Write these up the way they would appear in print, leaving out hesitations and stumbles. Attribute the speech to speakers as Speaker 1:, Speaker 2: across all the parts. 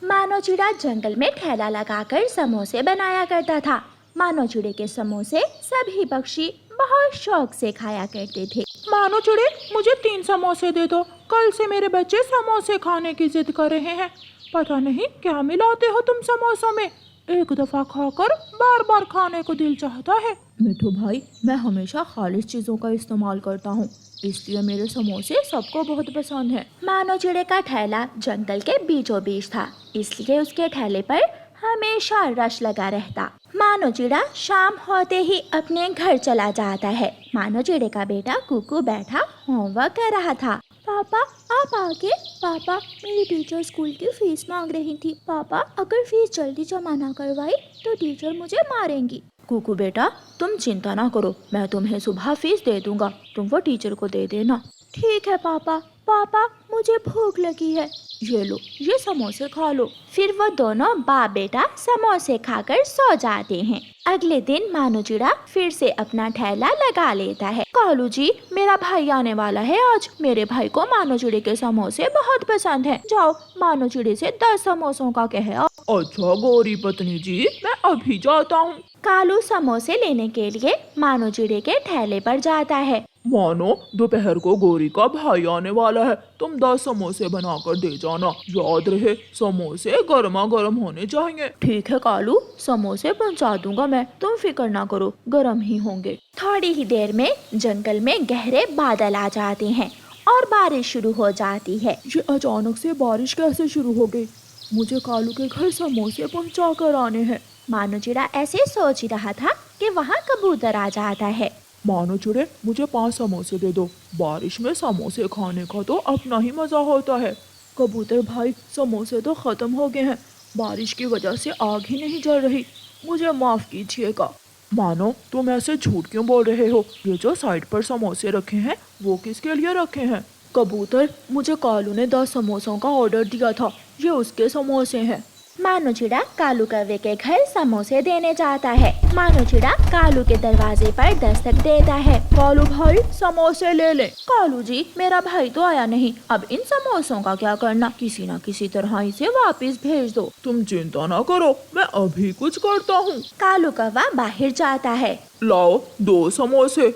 Speaker 1: मानो चिड़ा जंगल में ठेला लगाकर समोसे बनाया करता था। मानो चिड़े के समोसे सभी पक्षी बहुत शौक से खाया करते थे।
Speaker 2: मानो चिड़े, मुझे 3 समोसे दे दो। कल से मेरे बच्चे समोसे खाने की जिद कर रहे हैं। पता नहीं क्या मिलाते हो तुम समोसों में। एक दफा खाकर बार बार खाने को दिल चाहता है।
Speaker 3: मिठू भाई, मैं हमेशा खालिश चीजों का इस्तेमाल करता हूँ, इसलिए मेरे समोसे सबको बहुत पसंद है।
Speaker 1: मानो चिड़े का ठेला जंगल के बीचों बीच था, इसलिए उसके ठेले पर हमेशा रश लगा रहता। मानो चिड़ा शाम होते ही अपने घर चला जाता है। मानो चिड़े का बेटा कुकू बैठा होमवर्क कर रहा था। पापा, आप आगे। पापा, मेरी टीचर स्कूल की फीस मांग रही थी। पापा, अगर फीस जल्दी जमा ना करवाई तो टीचर मुझे मारेंगी।
Speaker 3: कुकू बेटा, तुम चिंता ना करो, मैं तुम्हें सुबह फीस दे दूंगा, तुम वो टीचर को दे देना।
Speaker 1: ठीक है पापा। पापा, मुझे भूख लगी है।
Speaker 3: ये लो, ये समोसे खा लो।
Speaker 1: फिर वो दोनों बाप बेटा समोसे खाकर सो जाते हैं। अगले दिन मानो चिड़ा फिर से अपना ठेला लगा लेता है।
Speaker 3: कालू जी, मेरा भाई आने वाला है आज। मेरे भाई को मानो चिड़े के समोसे बहुत पसंद है। जाओ, मानो चिड़े से 10 समोसों का कहे आओ।
Speaker 2: अच्छा गौरी पत्नी जी, मैं अभी जाता हूँ।
Speaker 1: कालू समोसे लेने के लिए मानो चिड़े के ठेले पर जाता है।
Speaker 2: मानो, दोपहर को गौरी का भाई आने वाला है, तुम 10 समोसे बनाकर दे जाना। याद रहे, समोसे गर्मा गर्म होने चाहिए।
Speaker 3: ठीक है कालू, समोसे पहुंचा दूंगा मैं, तुम फिक्र ना करो, गरम ही होंगे।
Speaker 1: थोड़ी ही देर में जंगल में गहरे बादल आ जाते हैं और बारिश शुरू हो जाती है।
Speaker 3: ये अचानक से बारिश कैसे शुरू हो गई? मुझे कालू के घर समोसे पहुंचा कर आने हैं।
Speaker 1: मानो चिड़ा ऐसे सोच ही रहा था कि वहाँ कबूतर आ जाता है।
Speaker 2: मानो चिड़े, मुझे 5 समोसे दे दो। बारिश में समोसे खाने का तो अपना ही मजा होता है।
Speaker 3: कबूतर भाई, समोसे तो खत्म हो गए हैं, बारिश की वजह से आग ही नहीं जल रही, मुझे माफ कीजिएगा।
Speaker 2: मानो, तुम ऐसे झूठ क्यों बोल रहे हो? ये जो साइड पर समोसे रखे हैं, वो किसके लिए रखे हैं?
Speaker 3: कबूतर, मुझे कालू ने 10 समोसों का ऑर्डर दिया था, ये उसके समोसे हैं।
Speaker 1: मानो चिड़ा कालू कौवे के घर समोसे देने जाता है। मानो चिड़ा कालू के दरवाजे पर दस्तक देता है।
Speaker 3: कालू भाई, समोसे ले ले। कालू जी, मेरा भाई तो आया नहीं, अब इन समोसों का क्या करना? किसी न किसी तरह इसे वापस भेज दो।
Speaker 2: तुम चिंता ना करो, मैं अभी कुछ करता हूँ।
Speaker 1: कालू कौवा बाहर जाता है।
Speaker 2: लाओ 2 समोसे।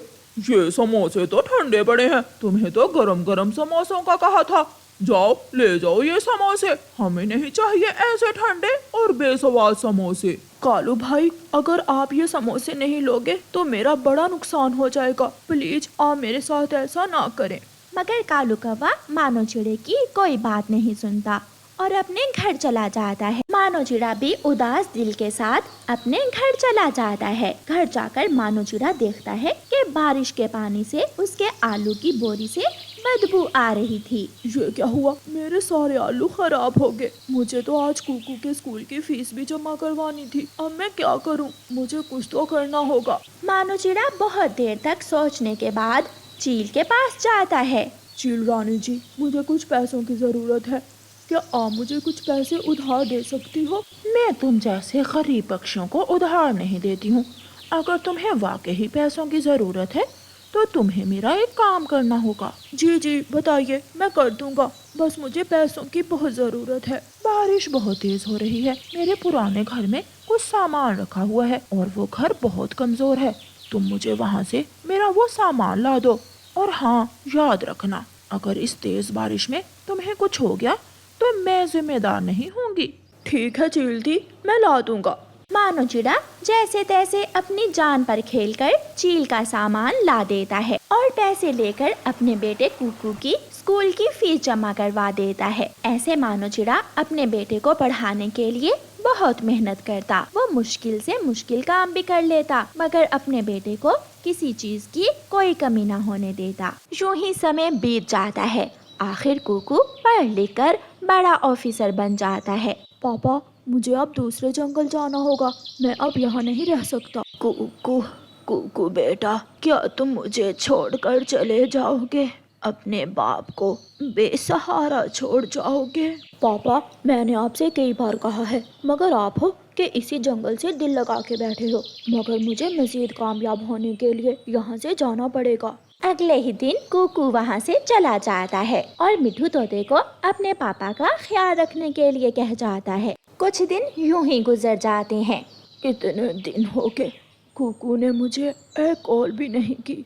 Speaker 2: ये समोसे तो ठंडे पड़े हैं, तुम्हें तो गरम गरम समोसों का कहा था। जाओ, ले जाओ ये समोसे, हमें नहीं चाहिए ऐसे ठंडे और बेस्वाद समोसे।
Speaker 3: कालू भाई, अगर आप ये समोसे नहीं लोगे तो मेरा बड़ा नुकसान हो जाएगा, प्लीज आप मेरे साथ ऐसा ना करें।
Speaker 1: मगर कालू कौवा मानो चिड़े की कोई बात नहीं सुनता और अपने घर चला जाता है। मानो चिड़ा भी उदास दिल के साथ अपने घर चला जाता है। घर जाकर मानो चिड़ा देखता है कि बारिश के पानी से उसके आलू की बोरी से बदबू आ रही थी।
Speaker 3: ये क्या हुआ? मेरे सारे आलू खराब हो गए। मुझे तो आज कुकू के स्कूल की फीस भी जमा करवानी थी, अब मैं क्या करूं? मुझे कुछ तो करना होगा।
Speaker 1: मानो चिड़ा बहुत देर तक सोचने के बाद चील के पास जाता है।
Speaker 3: चील रानी जी, मुझे कुछ पैसों की जरूरत है, क्या आप मुझे कुछ पैसे उधार दे सकती हो?
Speaker 2: मैं तुम जैसे गरीब पक्षियों को उधार नहीं देती हूँ। अगर तुम्हें वाकई पैसों की जरूरत है तो तुम्हें मेरा एक काम करना होगा।
Speaker 3: जी जी बताइए, मैं कर दूंगा, बस मुझे पैसों की बहुत जरूरत है।
Speaker 2: बारिश बहुत तेज हो रही है, मेरे पुराने घर में कुछ सामान रखा हुआ है और वो घर बहुत कमजोर है। तुम मुझे वहाँ से मेरा वो सामान ला दो। और हाँ, याद रखना, अगर इस तेज बारिश में तुम्हें कुछ हो गया तो मैं जिम्मेदार नहीं होंगी।
Speaker 3: ठीक है चील दी, मैं ला दूंगा।
Speaker 1: मानो चिड़ा जैसे तैसे अपनी जान पर खेलकर चील का सामान ला देता है और पैसे लेकर अपने बेटे कुकू की स्कूल की फीस जमा करवा देता है। ऐसे मानो चिड़ा अपने बेटे को पढ़ाने के लिए बहुत मेहनत करता। वो मुश्किल से मुश्किल काम भी कर लेता, मगर अपने बेटे को किसी चीज की कोई कमी न होने देता। यूं ही समय बीत जाता है। आखिर कुकू पढ़ लिख कर बड़ा ऑफिसर बन जाता है।
Speaker 3: पापा, मुझे अब दूसरे जंगल जाना होगा, मैं अब यहाँ नहीं रह सकता। कुकू बेटा, क्या तुम मुझे छोड़कर चले जाओगे? अपने बाप को बेसहारा छोड़ जाओगे? पापा, मैंने आपसे कई बार कहा है, मगर आप हो कि इसी जंगल से दिल लगा के बैठे हो। मगर मुझे मजीद कामयाब होने के लिए यहाँ से जाना पड़ेगा।
Speaker 1: अगले ही दिन कुकू वहाँ से चला जाता है और मिठू तोते को अपने पापा का ख्याल रखने के लिए कह जाता है। कुछ दिन यूं ही गुजर जाते हैं।
Speaker 3: कितने दिन हो गए, कुकू ने मुझे एक कॉल भी नहीं की।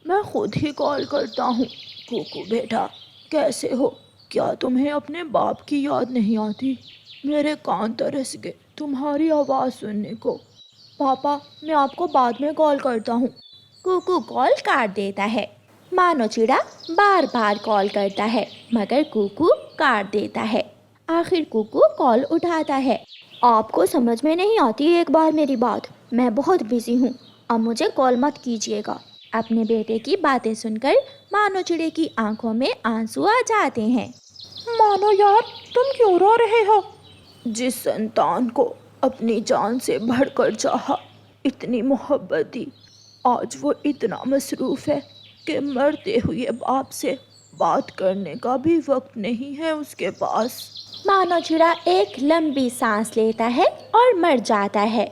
Speaker 3: मैं खुद ही कॉल करता हूँ। कुकू बेटा, कैसे हो? क्या तुम्हें अपने बाप की याद नहीं आती? मेरे कान तरस गए तुम्हारी आवाज़ सुनने को। पापा, मैं आपको बाद में कॉल करता हूँ।
Speaker 1: कुकू कॉल काट देता है। मानो चिड़ा बार बार कॉल करता है मगर कुकू काट देता है। आखिर कुकू कॉल उठाता है।
Speaker 3: आपको समझ में नहीं आती एक बार मेरी बात? मैं बहुत बिजी हूँ, अब मुझे कॉल मत कीजिएगा।
Speaker 1: अपने बेटे की बातें सुनकर मानो चिड़े की आंखों में आंसू आ जाते हैं।
Speaker 2: मानो यार, तुम क्यों रो रहे हो?
Speaker 3: जिस संतान को अपनी जान से बढ़कर चाहा, इतनी मोहब्बत दी, आज वो इतना मसरूफ़ है कि मरते हुए बाप से बात करने का भी वक्त नहीं है उसके पास।
Speaker 1: मानो चिड़ा एक लंबी सांस लेता है और मर जाता है।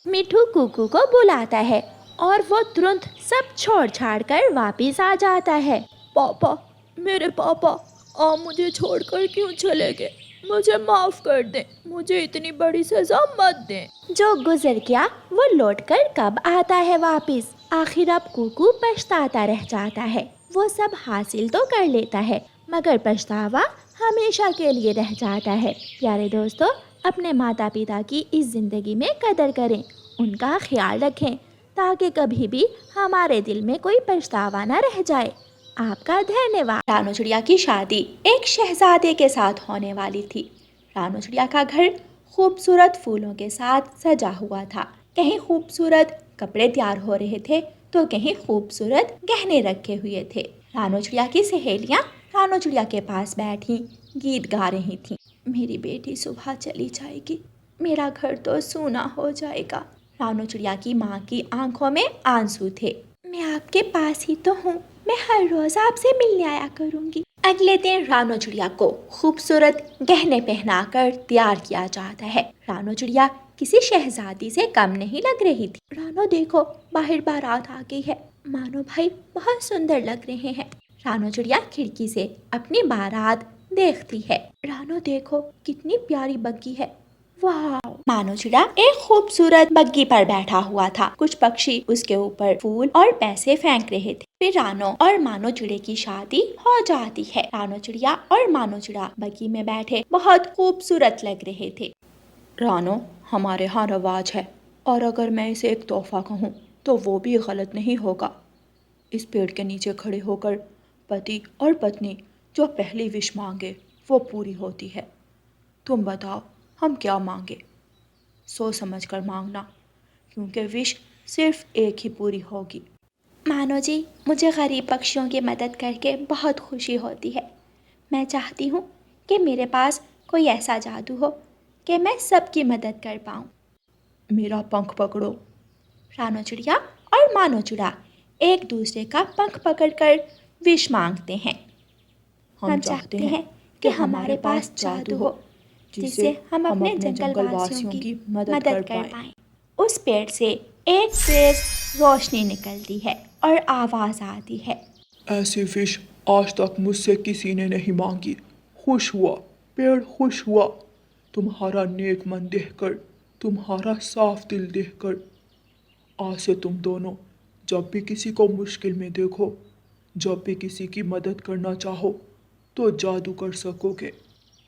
Speaker 1: मिठू कुकू को बुलाता है और वो तुरंत सब छोड़ छाड़ कर वापिस आ जाता है।
Speaker 3: पापा, मेरे पापा, आप मुझे छोड़कर क्यों चले गए? मुझे माफ़ कर दें, मुझे इतनी बड़ी सज़ा मत दें।
Speaker 1: जो गुजर गया वो लौटकर कब आता है वापिस? आखिर अब कुकू पछताता रह जाता है। वो सब हासिल तो कर लेता है मगर पछतावा हमेशा के लिए रह जाता है। प्यारे दोस्तों, अपने माता पिता की इस ज़िंदगी में कदर करें, उनका ख्याल रखें ताकि कभी भी हमारे दिल में कोई पछतावा न रह जाए। आपका धन्यवाद। रानो चिड़िया की शादी एक शहजादे के साथ होने वाली थी। रानो चिड़िया का घर खूबसूरत फूलों के साथ सजा हुआ था। कहीं खूबसूरत कपड़े तैयार हो रहे थे तो कहीं खूबसूरत गहने रखे हुए थे। रानो चिड़िया की सहेलियाँ रानो चिड़िया के पास बैठी गीत गा रही थीं। मेरी बेटी सुबह चली जाएगी, मेरा घर तो सूना हो जाएगा। रानो चिड़िया की माँ की आंखों में आंसू थे। मैं आपके पास ही तो हूँ, मैं हर रोज आपसे मिलने आया करूँगी। अगले दिन रानो चिड़िया को खूबसूरत गहने पहनाकर तैयार किया जाता है। रानो चिड़िया किसी शहजादी से कम नहीं लग रही थी। रानो देखो, बाहर बारात आ गई है, मानो भाई बहुत सुंदर लग रहे हैं। रानो चिड़िया खिड़की से अपनी बारात देखती है। रानो देखो, कितनी प्यारी बग्गी है, वाह। मानो चिड़ा एक खूबसूरत बग्गी पर बैठा हुआ था। कुछ पक्षी उसके ऊपर फूल और पैसे फेंक रहे थे। फिर रानो और मानो चिड़े की शादी हो जाती है। रानो चिड़िया और मानो चिड़ा बग्गी में बैठे बहुत खूबसूरत लग रहे थे।
Speaker 3: रानो, हमारे यहाँ रवाज है और अगर मैं इसे एक तोहफा कहूँ तो वो भी गलत नहीं होगा। इस पेड़ के नीचे खड़े होकर पति और पत्नी जो पहली विश मांगे वो पूरी होती है। तुम बताओ, हम क्या मांगे? सोच समझ कर मांगना, क्योंकि विश सिर्फ एक ही पूरी होगी।
Speaker 1: मानो जी, मुझे गरीब पक्षियों की मदद करके बहुत खुशी होती है। मैं चाहती हूँ कि मेरे पास कोई ऐसा जादू हो कि मैं सबकी मदद कर पाऊँ।
Speaker 3: मेरा पंख पकड़ो।
Speaker 1: रानो चिड़िया और मानो चिड़ा एक दूसरे का पंख पकड़कर विश मांगते हैं। हम चाहते हैं कि हमारे पास जादू हो जिससे हम अपने जंगल वासियों की मदद कर पाएं। उस पेड़ से एक तेज रोशनी निकलती है और आवाज आती है,
Speaker 4: ऐसी विश आज तक मुझसे किसी ने नहीं मांगी। खुश हुआ, पेड़ खुश हुआ, तुम्हारा नेक मन देखकर, तुम्हारा साफ दिल देखकर। आज से तुम दोनों जब भी किसी को मुश्किल में देखो, जब भी किसी की मदद करना चाहो तो जादू कर सकोगे।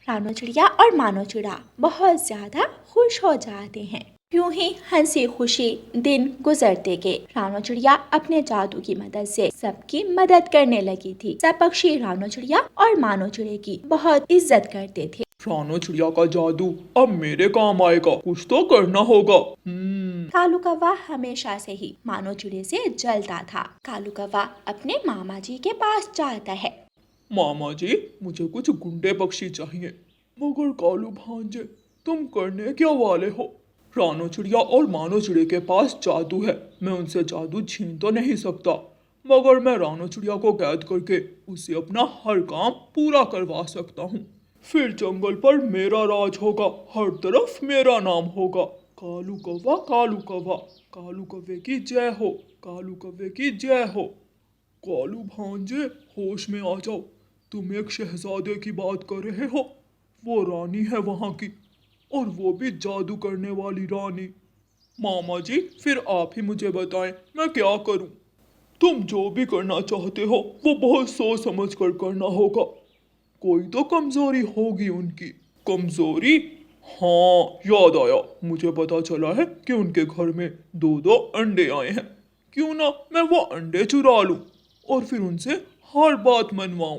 Speaker 1: रानो चिड़िया और मानो चिड़ा बहुत ज्यादा खुश हो जाते हैं। यूं ही हंसी खुशी दिन गुजरते गए। रानो चिड़िया अपने जादू की मदद से सबकी मदद करने लगी थी। सब पक्षी रानो चिड़िया और मानो चिड़े की बहुत इज्जत करते थे।
Speaker 4: रानो चिड़िया का जादू अब मेरे काम आएगा, कुछ तो करना होगा।
Speaker 1: कालू कौवा हमेशा से ही मानो चिड़े से जलता था। कालू कौवा अपने मामा जी के पास जाता है।
Speaker 4: मामा जी, मुझे कुछ गुंडे पक्षी चाहिए। मगर कालू भांजे, तुम करने क्या वाले हो? रानो चिड़िया और मानो चिड़े के पास जादू है, मैं उनसे जादू छीन तो नहीं सकता, मगर मैं रानो चिड़िया को कैद करके उससे अपना हर काम पूरा करवा सकता हूँ। फिर जंगल पर मेरा राज होगा, हर तरफ मेरा नाम होगा। कालू कौवा, कालू कौवा, कालू कौवे की जय हो, कालू कौवे की जय हो। कालू भांजे, होश में आ जाओ। तुम एक शहजादे की बात कर रहे हो। वो रानी है वहां की, और वो भी जादू करने वाली रानी। मामा जी, फिर आप ही मुझे बताएं, मैं क्या करूं? तुम जो भी करना चाहते हो वो बहुत सोच समझ कर करना होगा। कोई तो कमजोरी होगी उनकी। कमजोरी? हाँ, याद आया। मुझे पता चला है कि उनके घर में 2-2 अंडे आए हैं। क्यों ना मैं वो अंडे चुरा लूं और फिर उनसे हर बात मनवाऊं।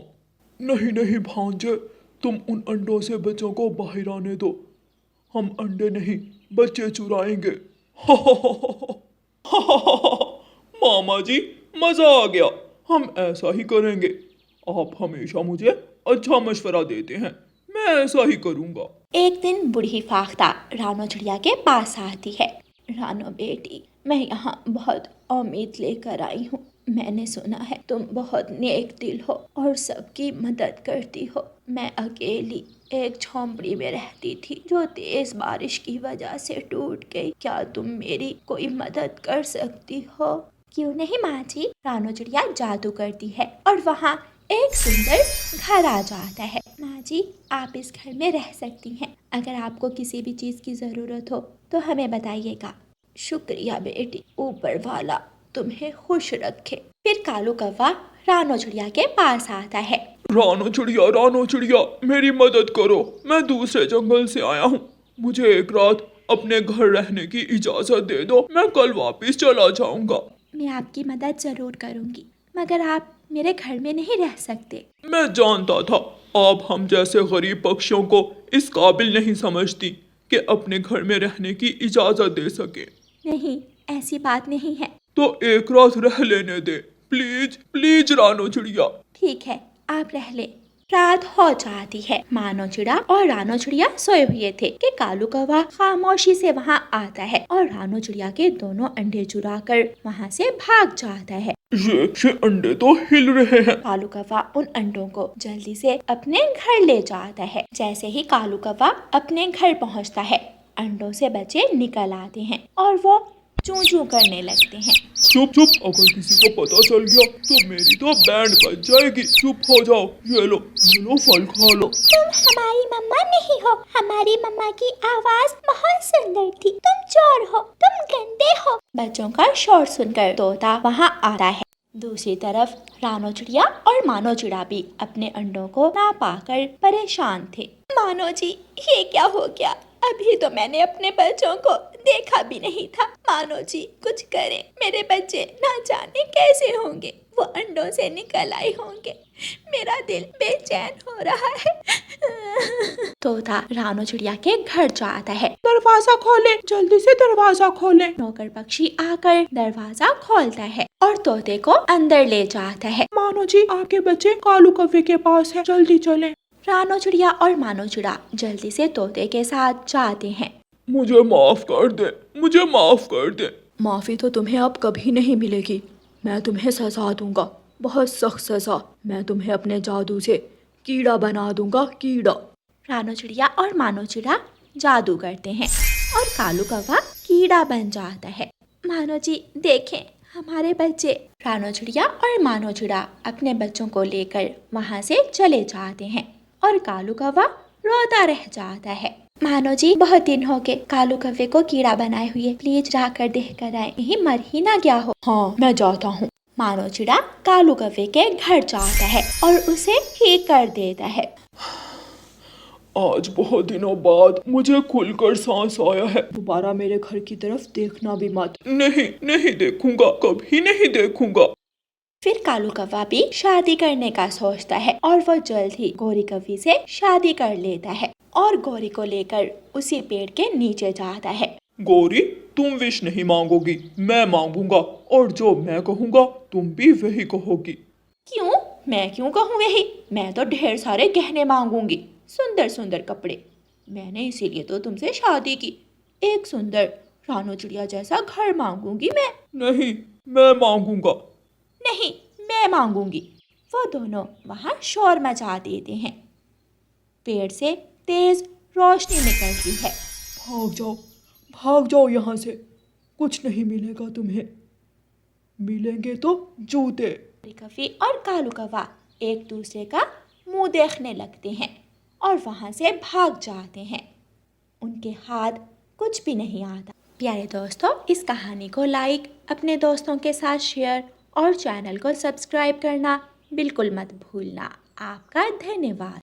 Speaker 4: नहीं नहीं भांजे, तुम उन अंडों से बच्चों को बाहर आने दो। हम अंडे नहीं, बच्चे चुराएंगे। मामा जी, मजा आ गया। हम ऐसा ही करेंगे। आप हमेशा मुझे अच्छा मशवरा देते हैं, मैं ऐसा ही करूंगा।
Speaker 1: एक दिन बूढ़ी फाख्ता रानो चिड़िया के पास आती है। रानो बेटी, मैं यहाँ बहुत उम्मीद लेकर आई हूँ। मैंने सुना है तुम बहुत नेक दिल हो और सबकी मदद करती हो। मैं अकेली एक झोंपड़ी में रहती थी जो तेज बारिश की वजह से टूट गई। क्या तुम मेरी कोई मदद कर सकती हो? क्यों नहीं माँ जी, रानो चिड़िया जादू करती है और वहाँ एक सुंदर घर आ जाता है। माँ जी, आप इस घर में रह सकती हैं। अगर आपको किसी भी चीज की जरूरत हो तो हमें बताइएगा। शुक्रिया बेटी, ऊपर वाला तुम्हें खुश रखे। फिर कालू कौवा रानो चिड़िया के पास आता है।
Speaker 4: रानो चिड़िया, मेरी मदद करो। मैं दूसरे जंगल से आया हूँ। मुझे एक रात अपने घर रहने की इजाजत दे दो, मैं कल वापस चला जाऊंगा।
Speaker 1: मैं आपकी मदद जरूर करूंगी, मगर आप मेरे घर में नहीं रह सकते।
Speaker 4: मैं जानता था आप हम जैसे गरीब पक्षियों को इस काबिल नहीं समझती कि अपने घर में रहने की इजाजत दे सके।
Speaker 1: नहीं, ऐसी बात नहीं है।
Speaker 4: तो एक रात रह लेने दे, प्लीज प्लीज रानो चिड़िया।
Speaker 1: ठीक है, आप रह ले। रात हो जाती है। मानो चिड़ा और रानो चिड़िया सोए हुए थे कि कालू कौवा खामोशी से वहाँ आता है और रानो चिड़िया के दोनों अंडे चुराकर वहाँ से भाग जाता है।
Speaker 4: ये अंडे तो हिल रहे हैं।
Speaker 1: कालू कौवा उन अंडों को जल्दी से अपने घर ले जाता है। जैसे ही कालू कौवा अपने घर पहुँचता है, अंडों से बच्चे निकल आते हैं और वो चूं चूं करने लगते हैं।
Speaker 4: चुप चुप, अगर किसी को पता चल गया तो मेरी तो बैंड बज जाएगी। चुप हो जाओ। ये लो फल खा लो।
Speaker 1: तुम हमारी मम्मा नहीं हो। हमारी मम्मा की आवाज बहुत सुंदर थी। तुम चोर हो, तुम गंदे हो। बच्चों का शोर सुनकर तोता वहाँ आता है। दूसरी तरफ रानो चिड़िया और मानो चिड़ा भी अपने अंडों को ना पाकर परेशान थे। मानो जी, ये क्या हो गया? अभी तो मैंने अपने बच्चों को देखा भी नहीं था। मानो जी, कुछ करें, मेरे बच्चे ना जाने कैसे होंगे। वो अंडों से निकल आए होंगे। मेरा दिल बेचैन हो रहा है। तोता रानो चिड़िया के घर जाता है।
Speaker 2: दरवाजा खोले, जल्दी से दरवाजा खोले।
Speaker 1: नौकर पक्षी आकर दरवाजा खोलता है और तोते को अंदर ले जाता है।
Speaker 2: मानो जी, आपके बच्चे कालू कौवे के पास हैं, जल्दी चलें।
Speaker 1: रानो चिड़िया और मानो चिड़ा जल्दी से तोते के साथ जाते हैं।
Speaker 4: मुझे माफ कर दे, मुझे माफ कर दे।
Speaker 3: माफ़ी तो तुम्हें अब कभी नहीं मिलेगी। मैं तुम्हें सजा दूंगा, बहुत सख्त सजा। मैं तुम्हें अपने जादू से कीड़ा बना दूंगा, कीड़ा।
Speaker 1: रानो चिड़िया और मानो चिड़ा जादू करते हैं और कालू कौवा कीड़ा बन जाता है। मानो जी, देखें हमारे बच्चे। रानो चिड़िया और मानो चिड़ा अपने बच्चों को लेकर वहाँ से चले जाते हैं और कालू कौवा रोता रह जाता है। मानो जी, बहुत दिन हो गए कालू कौवे को कीड़ा बनाए हुए। प्लीज जाकर देख कर आए, कहीं मर ही ना गया हो।
Speaker 3: हाँ, मैं जाता हूँ।
Speaker 1: मानो चिड़ा कालू कौवे के घर जाता है और उसे ठीक कर देता है।
Speaker 4: आज बहुत दिनों बाद मुझे खुलकर सांस आया है।
Speaker 3: दोबारा मेरे घर की तरफ देखना भी मत।
Speaker 4: नहीं नहीं देखूंगा, कभी नहीं देखूंगा।
Speaker 1: फिर कालू कौवा भी शादी करने का सोचता है और वो जल्द ही गौरी कौवी से शादी कर लेता है और गौरी को लेकर उसी पेड़ के नीचे जाता है।
Speaker 4: गौरी, तुम विश नहीं मांगोगी, मैं मांगूंगा, और जो मैं कहूँगा तुम भी वही कहोगी।
Speaker 1: क्यों? मैं क्यों कहूँ वही? मैं तो ढेर सारे गहने मांगूंगी, सुंदर सुंदर कपड़े। मैंने इसीलिए तो तुमसे शादी की। एक सुंदर रानो चिड़िया जैसा घर मांगूंगी मैं।
Speaker 4: नहीं, मैं मांगूंगा।
Speaker 1: नहीं, मैं मांगूंगी। वो दोनों वहाँ शोर मचा देते हैं। पेड़ से तेज रोशनी निकलती है।
Speaker 3: भाग जाओ यहाँ से। कुछ नहीं मिलेगा तुम्हें। मिलेंगे तो जूते।
Speaker 1: कफी और कालू कौवा एक दूसरे का मुंह देखने लगते हैं और वहाँ से भाग जाते हैं। उनके हाथ कुछ भी नहीं आता। प्यारे दोस्तों, इस कहानी को लाइक, अपने दोस्तों के साथ शेयर और चैनल को सब्सक्राइब करना बिल्कुल मत भूलना। आपका धन्यवाद।